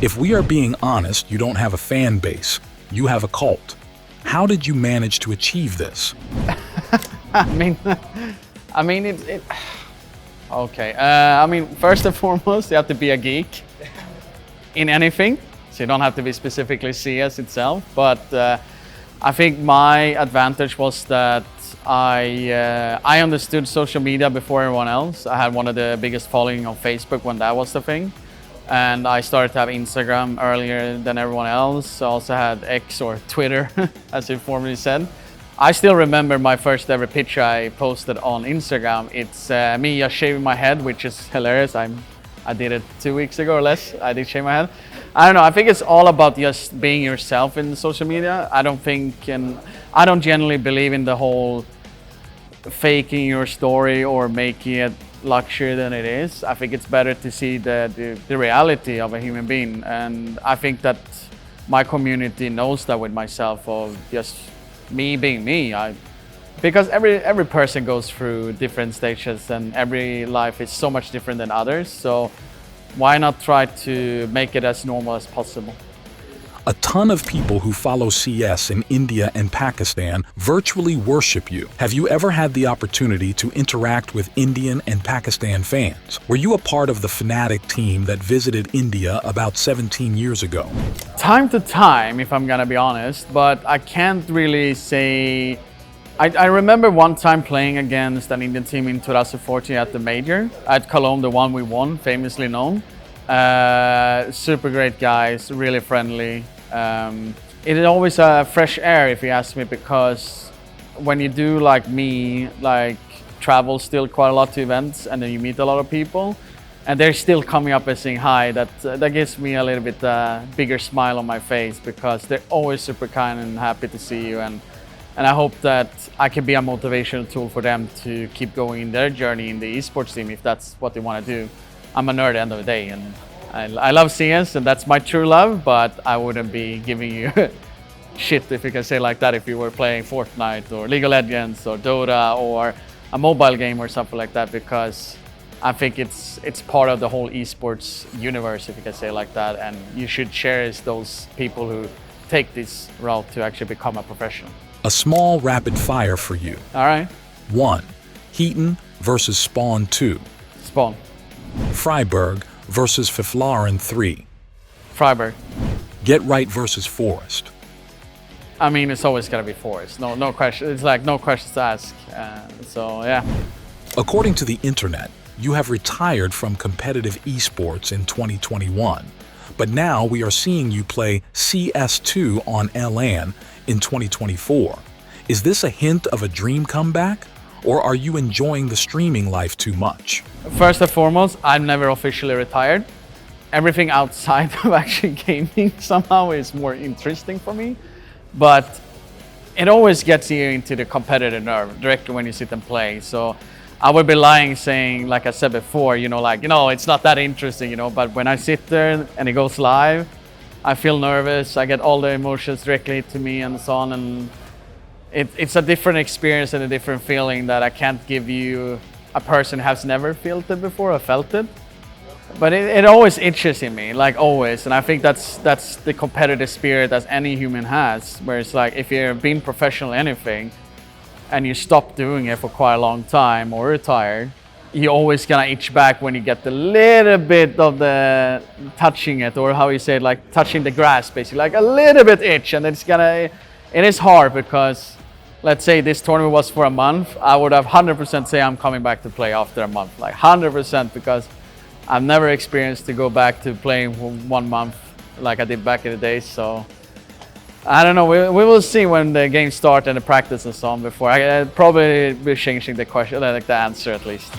If we are being honest, you don't have a fan base. You have a cult. How did you manage to achieve this? I mean, okay. I mean, first and foremost, you have to be a geek in anything. So you don't have to be specifically CS itself. But I think my advantage was that I understood social media before everyone else. I had one of the biggest following on Facebook when that was the thing. And I started to have Instagram earlier than everyone else. I also had X or Twitter, as you formerly said. I still remember my first ever picture I posted on Instagram. It's me just shaving my head, which is hilarious. I did it 2 weeks ago or less. I did shave my head. I don't know. I think it's all about just being yourself in social media. I don't generally believe in the whole faking your story or making it luckier than it is. I think it's better to see the reality of a human being, and I think that my community knows that with myself of just me being me. Because every person goes through different stages, and every life is so much different than others. So why not try to make it as normal as possible? A ton of people who follow CS in India and Pakistan virtually worship you. Have you ever had the opportunity to interact with Indian and Pakistan fans? Were you a part of the Fnatic team that visited India about 17 years ago? Time to time, if I'm gonna be honest, but I can't really say. I remember one time playing against an Indian team in 2014 at the Major, at Cologne, the one we won, famously known. Super great guys, really friendly. It is always a fresh air, if you ask me, because when you do like me, like travel still quite a lot to events, and then you meet a lot of people, and they're still coming up and saying hi, that gives me a little bit bigger smile on my face, because they're always super kind and happy to see you, and I hope that I can be a motivational tool for them to keep going in their journey in the esports team, if that's what they want to do. I'm a nerd at the end of the day, and I love CS, and that's my true love, but I wouldn't be giving you shit, if you can say like that, if you were playing Fortnite or League of Legends or Dota or a mobile game or something like that, because I think it's part of the whole esports universe, if you can say like that, and you should cherish those people who take this route to actually become a professional. A small rapid fire for you. All right. 1. Heaton versus Spawn 2. Spawn. Freiburg versus Fiflaren 3. Freiburg. Get Right versus Forest. I mean, it's always gonna be Forest. No question. It's like no questions to ask. So yeah. According to the internet, you have retired from competitive esports in 2021, but now we are seeing you play CS2 on LAN in 2024. Is this a hint of a dream comeback, or are you enjoying the streaming life too much? First and foremost, I'm never officially retired. Everything outside of actually gaming somehow is more interesting for me, but it always gets you into the competitive nerve directly when you sit and play. So I would be lying saying, like I said before, it's not that interesting, but when I sit there and it goes live, I feel nervous, I get all the emotions directly to me and so on, and it's a different experience and a different feeling that I can't give you a person who has never felt it before or felt it. But it always itches in me, like always, and I think that's the competitive spirit as any human has, where it's like if you're being professional in anything and you stop doing it for quite a long time or retired, you always gonna itch back when you get a little bit of the touching it, or how you say it, like touching the grass, basically, like a little bit itch, and it is hard, because let's say this tournament was for a month, I would have 100% say I'm coming back to play after a month, like 100%, because I've never experienced to go back to playing for 1 month like I did back in the days. So I don't know, we will see when the games start and the practice and so on before. I probably be changing the question, like the answer at least.